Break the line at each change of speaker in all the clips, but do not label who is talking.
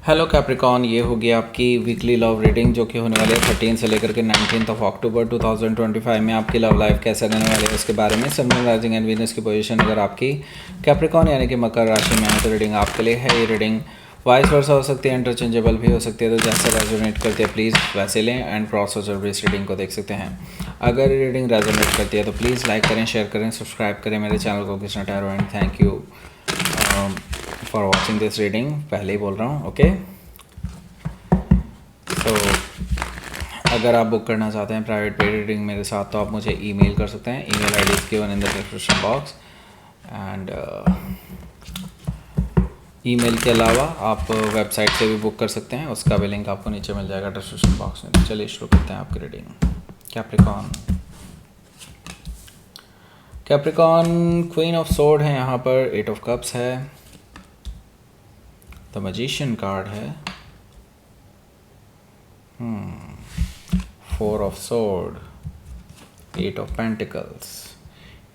Hello Capricorn, ये होगी आपकी वीकली लव रीडिंग जो कि होने वाली है 13 से लेकर के 19 ऑफ अक्टूबर 2025 में। आपकी लव लाइफ कैसे रहने वाली है उसके बारे में। सन, राइजिंग एंड वीनस की पोजीशन अगर आपकी कैप्रिकॉन यानी कि मकर राशि में है तो रीडिंग आपके लिए है। ये रीडिंग वाइस वर्सा हो सकती है, इंटरचेंजेबल भी हो सकती है, तो जैसे रेजोनेट करती है प्लीज़ वैसे लें एंड क्रॉस और इस रीडिंग को देख सकते हैं। अगर रीडिंग रेजोनेट करती है तो प्लीज़ लाइक करें, शेयर करें, सब्सक्राइब करें मेरे चैनल को Krishna tarot and thank you for watching this reading. पहले ही बोल रहा हूँ, ओके। तो अगर आप बुक करना चाहते हैं प्राइवेट पेड रीडिंग मेरे साथ तो आप मुझे ईमेल कर सकते हैं। Email I D is given in the description box and email के अलावा आप वेबसाइट से भी बुक कर सकते हैं, उसका भी लिंक आपको नीचे मिल जाएगा डिस्क्रिप्शन बॉक्स में। तो चलिए शुरू करते हैं आपकी reading. Capricorn, Capricorn queen of sword है यहाँ पर, 8 ऑफ कप्स है, द मैजिशियन कार्ड है, 4 of sword, 8 of pentacles,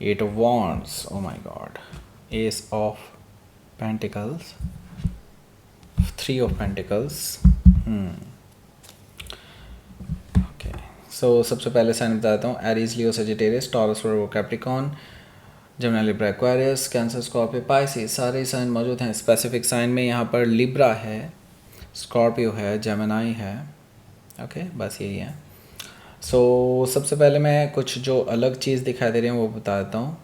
8 of wands, oh my god, ace of pentacles, 3 of pentacles, okay। so सबसे पहले साइन बताता हूँ, Aries, Leo, Sagittarius, Taurus, Virgo, Capricorn, Gemini, Libra, Aquarius, Cancer, Scorpio, Pisces, सारे sign मौजूद हैं। Specific sign में यहाँ पर लिब्रा है, स्कॉर्पियो है, जेमिनी है, ओके बस यही है। सो सबसे पहले मैं कुछ जो अलग चीज़ दिखाई दे रही है वो बता देता हूँ।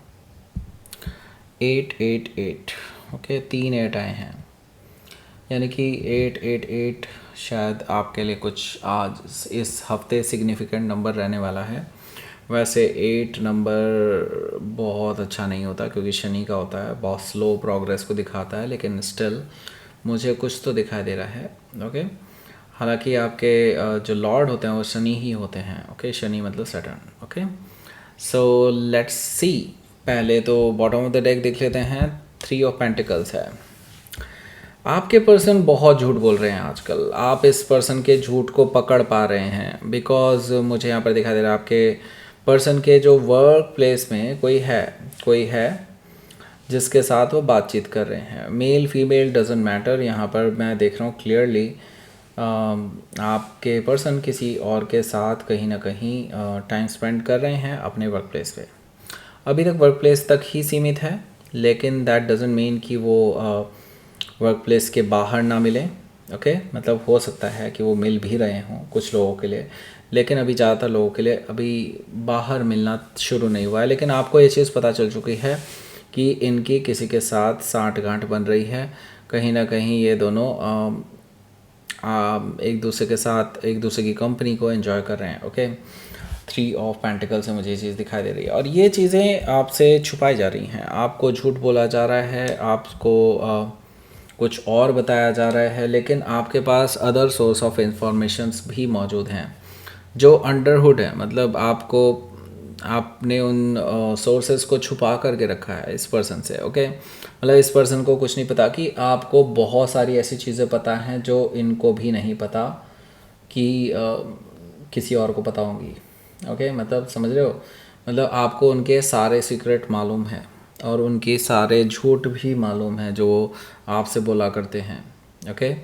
888, ओके, 3 8 आए हैं, यानी कि 888 शायद आपके लिए कुछ आज इस हफ्ते सिग्निफिकेंट नंबर रहने वाला है। वैसे 8 नंबर बहुत अच्छा नहीं होता क्योंकि शनि का होता है, बहुत स्लो प्रोग्रेस को दिखाता है, लेकिन स्टिल मुझे कुछ तो दिखाई दे रहा है, ओके। हालांकि आपके जो लॉर्ड होते हैं वो शनि ही होते हैं, ओके, शनि मतलब Saturn, okay. So let's see, पहले तो बॉटम ऑफ द डेक देख लेते हैं। 3 ऑफ पेंटिकल्स है। आपके पर्सन बहुत झूठ बोल रहे हैं आजकल, आप इस पर्सन के झूठ को पकड़ पा रहे हैं बिकॉज मुझे यहाँ पर दिखाई दे रहा है आपके पर्सन के जो वर्क प्लेस में कोई है जिसके साथ वो बातचीत कर रहे हैं। मेल फीमेल डजेंट मैटर, यहाँ पर मैं देख रहा हूँ क्लियरली आपके पर्सन किसी और के साथ कहीं ना कहीं टाइम स्पेंड कर रहे हैं अपने वर्क प्लेस पे। अभी तक वर्क प्लेस तक ही सीमित है, लेकिन दैट डजेंट मीन कि वो वर्क प्लेस के बाहर ना मिलें, ओके। मतलब हो सकता है कि वो मिल भी रहे हों कुछ लोगों के लिए, लेकिन अभी ज़्यादातर लोगों के लिए अभी बाहर मिलना शुरू नहीं हुआ है। लेकिन आपको ये चीज़ पता चल चुकी है कि इनकी किसी के साथ साँठ-गाँठ बन रही है, कहीं ना कहीं ये दोनों एक दूसरे के साथ एक दूसरे की कंपनी को एंजॉय कर रहे हैं, ओके। 3 ऑफ पेंटिकल से मुझे ये चीज़ दिखाई दे रही है और ये चीज़ें आपसे छुपाई जा रही हैं, आपको झूठ बोला जा रहा है, आपको कुछ और बताया जा रहा है, लेकिन आपके पास अदर सोर्स ऑफ इंफॉर्मेशंस भी मौजूद हैं जो अंडरहुड है। मतलब आपने उन सोर्सेज को छुपा करके रखा है इस पर्सन से, ओके। मतलब इस पर्सन को कुछ नहीं पता कि आपको बहुत सारी ऐसी चीज़ें पता हैं जो इनको भी नहीं पता कि किसी और को पता होंगी, ओके। मतलब समझ रहे हो, मतलब आपको उनके सारे सीक्रेट मालूम है और उनके सारे झूठ भी मालूम है जो आपसे बोला करते हैं, ओके।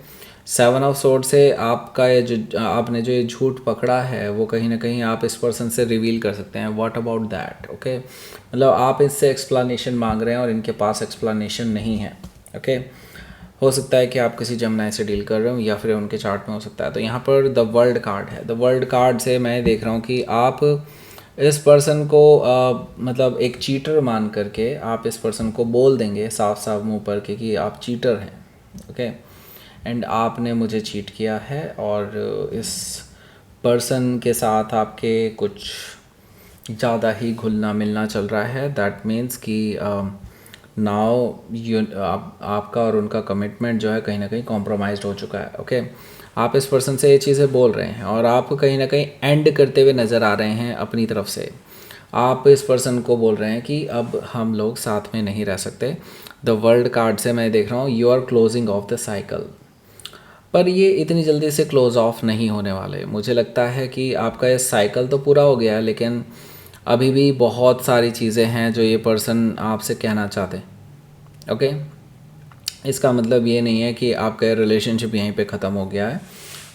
7 ऑफ सोर्ड से आपका ये जो आपने जो ये झूठ पकड़ा है वो कहीं ना कहीं आप इस पर्सन से रिवील कर सकते हैं। What about that, okay. मतलब आप इससे एक्सप्लेनेशन मांग रहे हैं और इनके पास एक्सप्लेनेशन नहीं है, ओके। हो सकता है कि आप किसी जमनाई से डील कर रहे हो या फिर उनके चार्ट में हो सकता है। तो यहाँ पर द वर्ल्ड कार्ड है, द वर्ल्ड कार्ड से मैं देख रहा हूँ कि आप इस पर्सन को मतलब एक चीटर मान करके आप इस पर्सन को बोल देंगे साफ साफ मुंह पर कि आप चीटर हैं, ओके, एंड आपने मुझे चीट किया है और इस पर्सन के साथ आपके कुछ ज़्यादा ही घुलना मिलना चल रहा है। दैट मीन्स कि नाउ आपका और उनका कमिटमेंट जो है कहीं ना कहीं कॉम्प्रोमाइज़ हो चुका है, ओके। आप इस पर्सन से ये चीज़ें बोल रहे हैं और आप कहीं ना कहीं एंड करते हुए नज़र आ रहे हैं अपनी तरफ से। आप इस पर्सन को बोल रहे हैं कि अब हम लोग साथ में नहीं रह सकते। द वर्ल्ड कार्ड से मैं देख रहा हूँ you are closing of the cycle, पर ये इतनी जल्दी से क्लोज ऑफ नहीं होने वाले। मुझे लगता है कि आपका ये साइकिल तो पूरा हो गया है, लेकिन अभी भी बहुत सारी चीज़ें हैं जो ये पर्सन आपसे कहना चाहते हैं, ओके। इसका मतलब ये नहीं है कि आपका रिलेशनशिप यहीं पे ख़त्म हो गया है।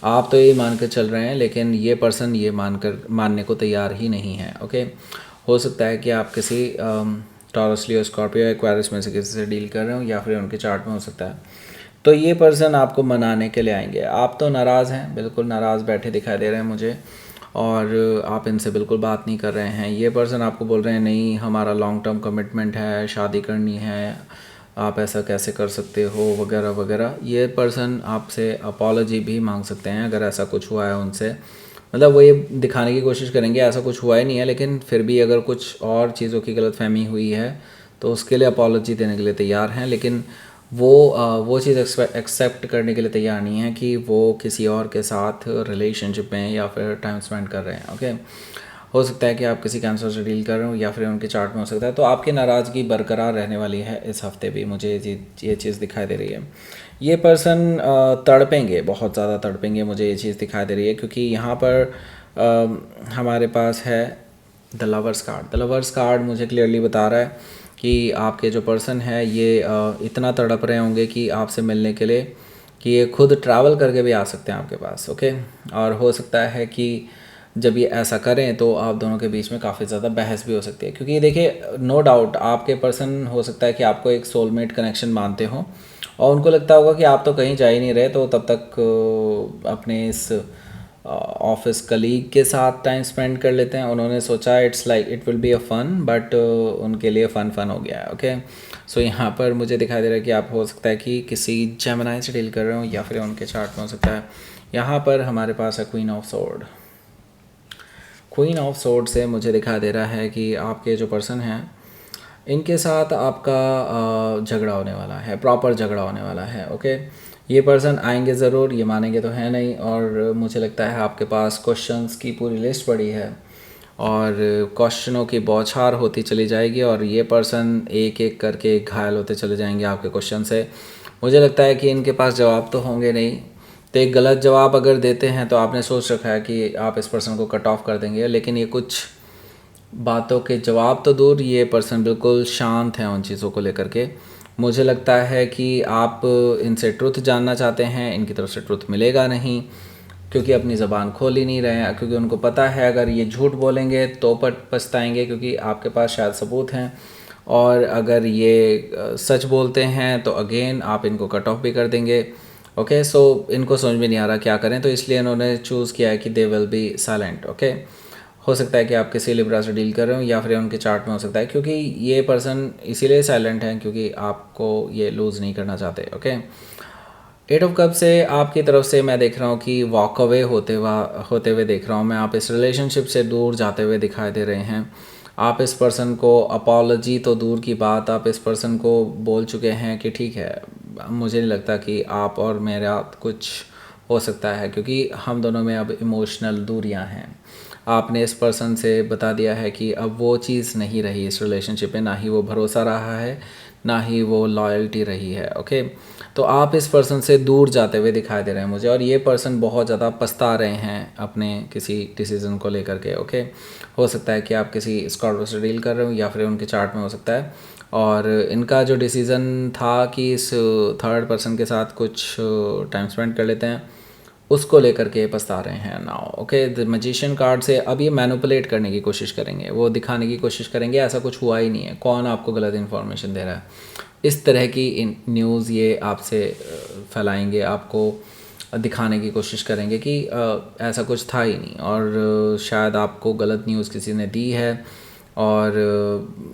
आप तो ये मान कर चल रहे हैं, लेकिन ये पर्सन ये मानने को तैयार ही नहीं है। ओके, हो सकता है कि आप किसी टॉरस, लियो, स्कॉर्पियो, एक्वायरिस में से किसी से डील कर रहे हो, या फिर उनके चार्ट में हो सकता है। तो ये पर्सन आपको मनाने के लिए आएंगे। आप तो नाराज़ हैं, बिल्कुल नाराज़ बैठे दिखाई दे रहे हैं मुझे, और आप इनसे बिल्कुल बात नहीं कर रहे हैं। ये पर्सन आपको बोल रहे हैं नहीं, हमारा लॉन्ग टर्म कमिटमेंट है, शादी करनी है, आप ऐसा कैसे कर सकते हो, वगैरह वगैरह। ये पर्सन आपसे अपॉलॉजी भी मांग सकते हैं अगर ऐसा कुछ हुआ है उनसे। मतलब वो ये दिखाने की कोशिश करेंगे ऐसा कुछ हुआ ही नहीं है, लेकिन फिर भी अगर कुछ और चीज़ों की गलतफहमी हुई है तो उसके लिए अपॉलॉजी देने के लिए तैयार हैं। लेकिन वो चीज़ एक्सेप्ट करने के लिए तैयार नहीं है कि वो किसी और के साथ रिलेशनशिप में या फिर टाइम स्पेंड कर रहे हैं। ओके, हो सकता है कि आप किसी कैंसर से डील कर रहे हो, या फिर उनके चार्ट में हो सकता है। तो आपकी नाराज़गी बरकरार रहने वाली है इस हफ्ते भी, मुझे ये चीज़ दिखाई दे रही है। ये पर्सन तड़पेंगे, बहुत ज़्यादा तड़पेंगे, मुझे ये चीज़ दिखाई दे रही है, क्योंकि यहाँ पर हमारे पास है the lovers card. The lovers card मुझे क्लियरली बता रहा है कि आपके जो पर्सन है ये इतना तड़प रहे होंगे कि आपसे मिलने के लिए कि ये खुद ट्रैवल करके भी आ सकते हैं आपके पास। ओके, और हो सकता है कि जब ये ऐसा करें तो आप दोनों के बीच में काफ़ी ज़्यादा बहस भी हो सकती है, क्योंकि देखिए नो डाउट आपके पर्सन हो सकता है कि आपको एक सोलमेट कनेक्शन मानते हो, और उनको लगता होगा कि आप तो कहीं जा ही नहीं रहे, तो तब तक अपने इस ऑफिस कलीग के साथ टाइम स्पेंड कर लेते हैं। उन्होंने सोचा it's like it will be a fun, but उनके लिए फ़न हो गया है। ओके, सो यहाँ पर मुझे दिखाई दे रहा है कि आप हो सकता है कि किसी जेमिनी से डील कर रहे हो, या फिर उनके चार्ट में हो सकता है। यहाँ पर हमारे पास है queen of sword. Queen of sword से मुझे दिखाई दे रहा है कि आपके जो पर्सन हैं इनके साथ आपका झगड़ा होने वाला है, प्रॉपर झगड़ा होने वाला है। ओके, ये पर्सन आएंगे ज़रूर, ये मानेंगे तो है नहीं, और मुझे लगता है आपके पास क्वेश्चंस की पूरी लिस्ट पड़ी है, और क्वेश्चनों की बौछार होती चली जाएगी, और ये पर्सन एक एक करके घायल होते चले जाएंगे आपके क्वेश्चन से। मुझे लगता है कि इनके पास जवाब तो होंगे नहीं, तो एक गलत जवाब अगर देते हैं तो आपने सोच रखा है कि आप इस पर्सन को कट ऑफ कर देंगे, लेकिन ये कुछ बातों के जवाब तो दूर, ये पर्सन बिल्कुल शांत हैं उन चीज़ों को लेकर के। मुझे लगता है कि आप इनसे ट्रुथ जानना चाहते हैं, इनकी तरफ से ट्रुथ मिलेगा नहीं, क्योंकि अपनी ज़बान खोल ही नहीं रहे हैं, क्योंकि उनको पता है अगर ये झूठ बोलेंगे तो पछताएंगे, क्योंकि आपके पास शायद सबूत हैं, और अगर ये सच बोलते हैं तो अगेन आप इनको कट ऑफ भी कर देंगे। ओके, सो इनको समझ में नहीं आ रहा क्या करें, तो इसलिए इन्होंने चूज़ किया है कि they will be silent. Okay, हो सकता है कि आप किसी लिब्रा से डील कर रहे हो, या फिर उनके चार्ट में हो सकता है, क्योंकि ये पर्सन इसीलिए साइलेंट है क्योंकि आपको ये लूज़ नहीं करना चाहते। ओके, एट ऑफ कप से आपकी तरफ से मैं देख रहा हूँ कि वॉक अवे होते हुए देख रहा हूँ मैं, आप इस रिलेशनशिप से दूर जाते हुए दिखाई दे रहे हैं। आप इस पर्सन को अपॉलॉजी तो दूर की बात, आप इस पर्सन को बोल चुके हैं कि ठीक है, मुझे नहीं लगता कि आप और मेरा कुछ हो सकता है, क्योंकि हम दोनों में अब इमोशनल दूरियां हैं। आपने इस पर्सन से बता दिया है कि अब वो चीज़ नहीं रही इस रिलेशनशिप में, ना ही वो भरोसा रहा है, ना ही वो लॉयल्टी रही है। ओके, तो आप इस पर्सन से दूर जाते हुए दिखाई दे रहे हैं मुझे, और ये पर्सन बहुत ज़्यादा पछता रहे हैं अपने किसी डिसीज़न को लेकर के। ओके, हो सकता है कि आप किसी स्कॉर्पियो से डील कर रहे हो, या फिर उनके चार्ट में हो सकता है, और इनका जो डिसीज़न था कि इस थर्ड पर्सन के साथ कुछ टाइम स्पेंड कर लेते हैं, उसको लेकर के पछता रहे हैं now. Okay, the magician card से अब ये मैनिपुलेट करने की कोशिश करेंगे, वो दिखाने की कोशिश करेंगे ऐसा कुछ हुआ ही नहीं है, कौन आपको गलत इन्फॉर्मेशन दे रहा है, इस तरह की न्यूज़ ये आपसे फैलाएंगे, आपको दिखाने की कोशिश करेंगे कि ऐसा कुछ था ही नहीं, और शायद आपको गलत न्यूज़ किसी ने दी है, और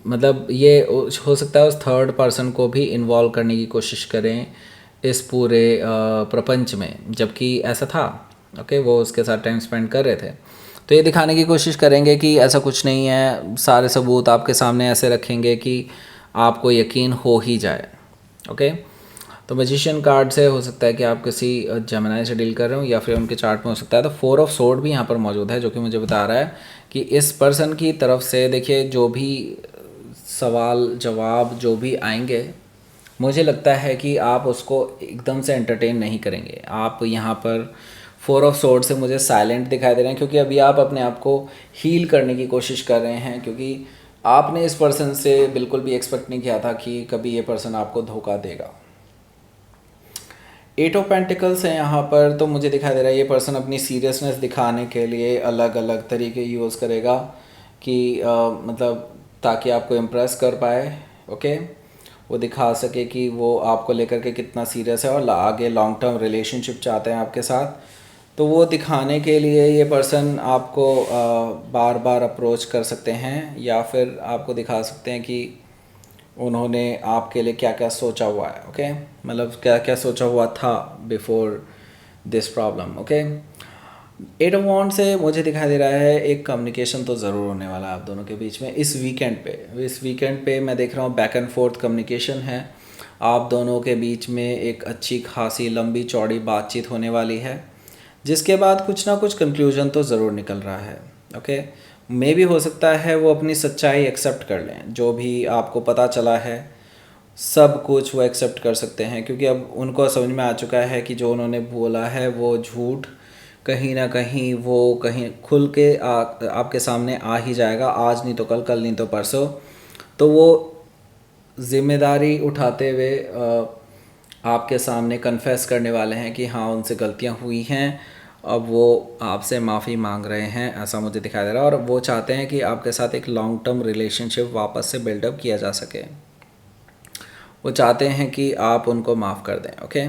मतलब ये हो सकता है उस थर्ड पर्सन को भी इन्वॉल्व करने की कोशिश करें इस पूरे प्रपंच में, जबकि ऐसा था। ओके, वो उसके साथ टाइम स्पेंड कर रहे थे, तो ये दिखाने की कोशिश करेंगे कि ऐसा कुछ नहीं है, सारे सबूत आपके सामने ऐसे रखेंगे कि आपको यकीन हो ही जाए। ओके, तो मैजिशियन कार्ड से हो सकता है कि आप किसी जेमिनी से डील कर रहे हो, या फिर उनके चार्ट में हो सकता है। तो 4 ऑफ सोर्ड भी यहाँ पर मौजूद है, जो कि मुझे बता रहा है कि इस पर्सन की तरफ से देखिए जो भी सवाल जवाब जो भी आएंगे, मुझे लगता है कि आप उसको एकदम से एंटरटेन नहीं करेंगे। आप यहाँ पर 4 ऑफ सोर्ड से मुझे साइलेंट दिखाई दे रहे हैं, क्योंकि अभी आप अपने आप को हील करने की कोशिश कर रहे हैं, क्योंकि आपने इस पर्सन से बिल्कुल भी एक्सपेक्ट नहीं किया था कि कभी ये पर्सन आपको धोखा देगा। एट ऑफ पेंटिकल्स है यहाँ पर, तो मुझे दिखाई दे रहा है ये पर्सन अपनी सीरियसनेस दिखाने के लिए अलग अलग तरीके यूज़ करेगा कि मतलब ताकि आपको इम्प्रेस कर पाए। ओके, वो दिखा सके कि वो आपको लेकर के कितना सीरियस है और आगे लॉन्ग टर्म रिलेशनशिप चाहते हैं आपके साथ। तो वो दिखाने के लिए ये पर्सन आपको बार बार अप्रोच कर सकते हैं, या फिर आपको दिखा सकते हैं कि उन्होंने आपके लिए क्या क्या सोचा हुआ है। ओके, मतलब क्या क्या सोचा हुआ था before this problem. Okay, eight of wand से मुझे दिखाई दे रहा है एक कम्युनिकेशन तो ज़रूर होने वाला है आप दोनों के बीच में इस वीकेंड पे। इस वीकेंड पे मैं देख रहा हूँ बैक एंड फोर्थ कम्युनिकेशन है आप दोनों के बीच में। एक अच्छी खासी लंबी चौड़ी बातचीत होने वाली है, जिसके बाद कुछ ना कुछ कंक्लूजन तो ज़रूर निकल रहा है। ओके, मे भी हो सकता है वो अपनी सच्चाई एक्सेप्ट कर लें, जो भी आपको पता चला है सब कुछ वो एक्सेप्ट कर सकते हैं, क्योंकि अब उनको समझ में आ चुका है कि जो उन्होंने बोला है वो झूठ कहीं ना कहीं वो कहीं खुल के आपके सामने आ ही जाएगा, आज नहीं तो कल, कल नहीं तो परसों। तो वो ज़िम्मेदारी उठाते हुए आपके सामने कन्फेस करने वाले हैं कि हाँ उनसे गलतियाँ हुई हैं, अब वो आपसे माफ़ी मांग रहे हैं, ऐसा मुझे दिखाई दे रहा है। और वो चाहते हैं कि आपके साथ एक लॉन्ग टर्म रिलेशनशिप वापस से बिल्डअप किया जा सके। वो चाहते हैं कि आप उनको माफ़ कर दें। ओके,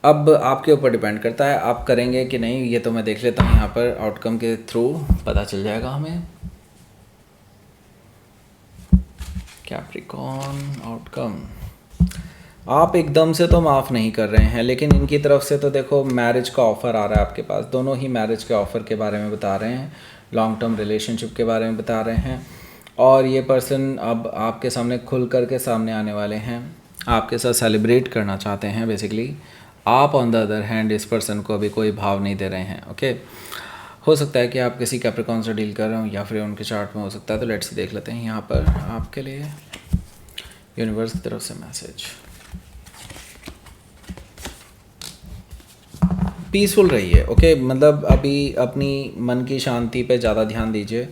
अब आपके ऊपर डिपेंड करता है आप करेंगे कि नहीं, ये तो मैं देख लेता हूँ यहाँ पर आउटकम के थ्रू पता चल जाएगा हमें। कैप्रिकॉर्न आउटकम, आप एकदम से तो माफ़ नहीं कर रहे हैं, लेकिन इनकी तरफ से तो देखो मैरिज का ऑफ़र आ रहा है आपके पास। दोनों ही मैरिज के ऑफ़र के बारे में बता रहे हैं, लॉन्ग टर्म रिलेशनशिप के बारे में बता रहे हैं। और ये पर्सन अब आपके सामने खुल कर के सामने आने वाले हैं, आपके साथ सेलिब्रेट करना चाहते हैं बेसिकली। आप ऑन द अदर हैंड इस पर्सन को अभी कोई भाव नहीं दे रहे हैं। ओके, हो सकता है कि आप किसी कैप्रिकॉर्न से डील कर रहे हो या फिर उनके चार्ट में हो सकता है। तो लेट्स देख लेते हैं यहाँ पर आपके लिए यूनिवर्स की तरफ से मैसेज। पीसफुल रहिए। ओके, मतलब अभी अपनी मन की शांति पे ज़्यादा ध्यान दीजिए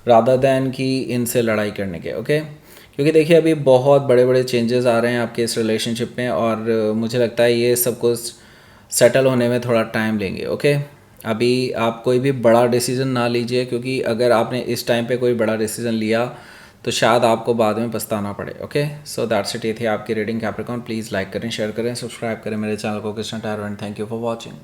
रादर दैन कि इनसे लड़ाई करने के। ओके, क्योंकि देखिए अभी बहुत बड़े बड़े चेंजेस आ रहे हैं आपके इस रिलेशनशिप में, और मुझे लगता है ये सब कुछ सेटल होने में थोड़ा टाइम लेंगे। ओके, अभी आप कोई भी बड़ा डिसीज़न ना लीजिए, क्योंकि अगर आपने इस टाइम पे कोई बड़ा डिसीज़न लिया तो शायद आपको बाद में पछताना पड़े। Okay, so that's it. ये थी आपकी रीडिंग कैप्रिकॉर्न। प्लीज़ लाइक करें, शेयर करें, सब्सक्राइब करें मेरे चैनल को Krishna tarot, and thank you for watching.